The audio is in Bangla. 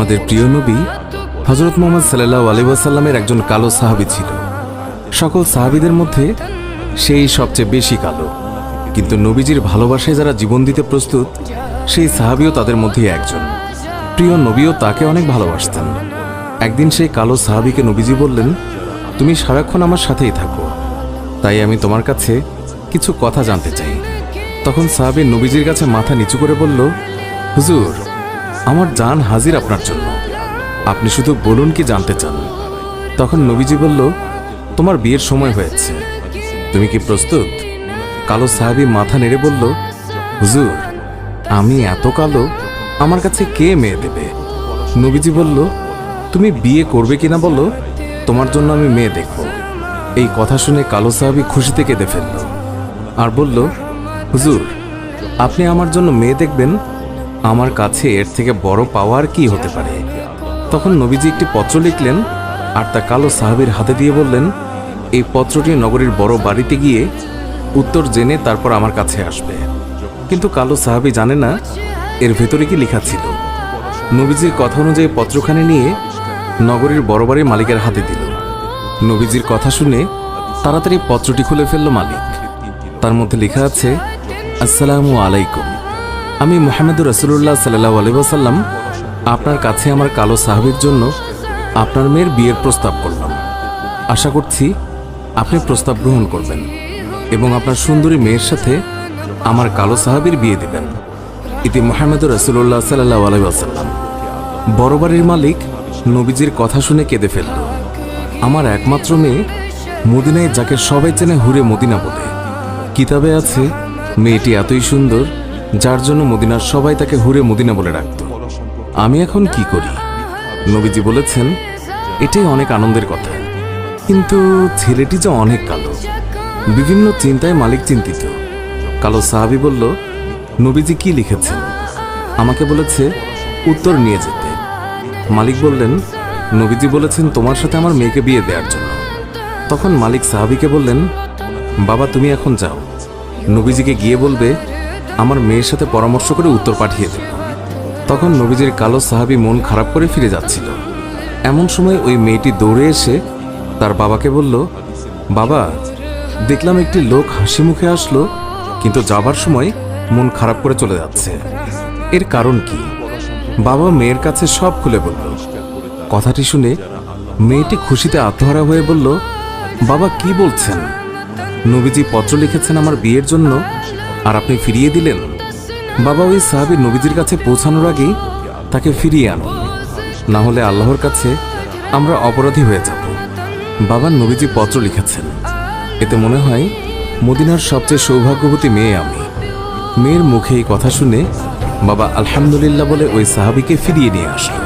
আমাদের প্রিয় নবী হযরত মুহাম্মদ সাল্লাল্লাহু আলাইহি ওয়াসাল্লামের একজন কালো সাহাবী ছিল। সকল সাহাবীদের মধ্যে সেই সবচেয়ে বেশি কালো, কিন্তু নবীজির ভালোবাসায় যারা জীবন দিতে প্রস্তুত সেই সাহাবীও তাদের মধ্যে একজন। প্রিয় নবীও তাকে অনেক ভালোবাসতেন। একদিন সেই কালো সাহাবীকে নবীজি বললেন, তুমি সারাক্ষণ আমার সাথেই থাকো, তাই আমি তোমার কাছে কিছু কথা জানতে চাই। তখন সাহাবী নবীজির কাছে মাথা নিচু করে বলল, হুজুর, আমার জান হাজির আপনার জন্য, আপনি শুধু বলুন কি জানতে চান। তখন নবীজি বলল, তোমার বিয়ের সময় হয়েছে, তুমি কি প্রস্তুত? কালো সাহাবী মাথা নেড়ে বলল, হুজুর, আমি এত কালো, আমার কাছে কে মেয়ে দেবে? নবীজি বলল, তুমি বিয়ে করবে কিনা বলো, তোমার জন্য আমি মেয়ে দেখব। এই কথা শুনে কালো সাহাবী খুশিতে কেঁদে ফেলল আর বলল, হুজুর, আপনি আমার জন্য মেয়ে দেখবেন, আমার কাছে এর থেকে বড় পাওয়ার কি হতে পারে? তখন নবীজি একটি পত্র লিখলেন আর তা কালো সাহাবীর হাতে দিয়ে বললেন, এই পত্রটি নগরীর বড় বাড়িতে গিয়ে উত্তর জেনে তারপর আমার কাছে আসবে। কিন্তু কালো সাহাবী জানে না এর ভেতরে কি লেখা ছিল। নবীজির কথা অনুযায়ী পত্রখানি নিয়ে নগরীর বড় বাড়ির মালিকের হাতে দিল। নবীজির কথা শুনে তাড়াতাড়ি পত্রটি খুলে ফেলল মালিক। তার মধ্যে লেখা আছে, আসসালামু আলাইকুম, আমি মুহাম্মদুর রাসূলুল্লাহ সাল্লাল্লাহু আলাইহি ওয়াসাল্লাম আপনার কাছে আমার কালো সাহাবীর জন্য আপনার মেয়ের বিয়ের প্রস্তাব করলাম। আশা করছি আপনি প্রস্তাব গ্রহণ করবেন এবং আপনার সুন্দরী মেয়ের সাথে আমার কালো সাহাবীর বিয়ে দেবেন। ইতি মুহাম্মদুর রাসূলুল্লাহ সাল্লাল্লাহু আলাইহি ওয়াসাল্লাম। বড় বাড়ির মালিক নবীজির কথা শুনে কেঁদে ফেলল। আমার একমাত্র মেয়ে, মদিনায় যাকে সবাই চেনে হুরে মদিনা বলে। কিতাবে আছে মেয়েটি এতই সুন্দর যার জন্য মদিনার সবাই তাকে হুরে মদিনা বলে রাখত। আমি এখন কি করি? নবীজি বলেছেন, এটাই অনেক আনন্দের কথা, কিন্তু ছেলেটি যে অনেক কালো। বিভিন্ন চিন্তায় মালিক চিন্তিত। কালো সাহাবী বলল, নবীজি কি লিখেছেন? আমাকে বলেছে উত্তর নিয়ে যেতে। মালিক বললেন, নবীজি বলেছেন তোমার সাথে আমার মেয়েকে বিয়ে দেওয়ার জন্য। তখন মালিক সাহাবীকে বললেন, বাবা, তুমি এখন যাও, নবীজিকে গিয়ে বলবে আমার মেয়ের সাথে পরামর্শ করে উত্তর পাঠিয়ে দেব। তখন নবীজির কালো সাহাবী মন খারাপ করে ফিরে যাচ্ছিল। এমন সময় ওই মেয়েটি দৌড়ে এসে তার বাবাকে বলল, বাবা, দেখলাম একটি লোক হাসি মুখে আসলো, কিন্তু যাবার সময় মন খারাপ করে চলে যাচ্ছে, এর কারণ কি? বাবা মেয়ের কাছে সব খুলে বলল। কথাটি শুনে মেয়েটি খুশিতে আত্মহারা হয়ে বলল, বাবা, কি বলছেন? নবীজি পত্র লিখেছেন আমার বিয়ের জন্য, আর আপনি ফিরিয়ে দিলেন? বাবা, ওই সাহাবী নবীজির কাছে পৌঁছানোর আগেই তাকে ফিরিয়ে আনুন, না হলে আল্লাহর কাছে আমরা অপরাধী হয়ে যাব। বাবা, নবীজি পত্র লিখেছেন, এতে মনে হয় মদিনার সবচেয়ে সৌভাগ্যবতী মেয়ে আমি। মেয়ের মুখে এই কথা শুনে বাবা আলহামদুলিল্লাহ বলে ওই সাহাবীকে ফিরিয়ে নিয়ে আসলেন।